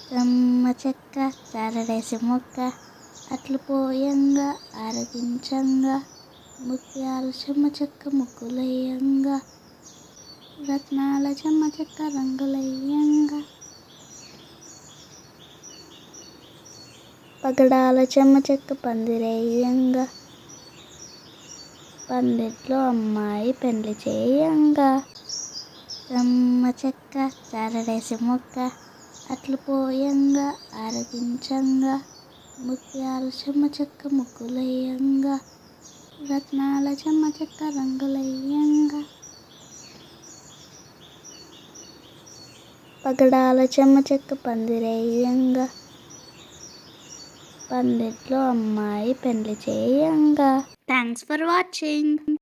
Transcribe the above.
చెమ్మ చెక్క చారడేసి మొక్క అట్లు పోయంగా ఆరగించంగా ముత్యాల చెమ్మ చెక్క ముగ్గులయ్యంగా రత్నాల చెమ్మ చెక్క రంగులయ్యంగా పగడాల చెమ్మ చెక్క పందిరేయంగా పందిట్లో అమ్మాయి పెండ్లి చేయంగా చెమ్మ చెక్క చారడేసి మొక్క అట్లు పోయంగా ఆరగించంగా ముత్యాల చెమ్మ చెక్క ముగ్గులయ్యంగా రత్నాల చెమ్మ చెక్క రంగులయ్యంగా పగడాల చెమ్మ చెక్క పందిరేయంగా పందిట్లో అమ్మాయి పెండ్లి చేయంగా. Thanks for watching.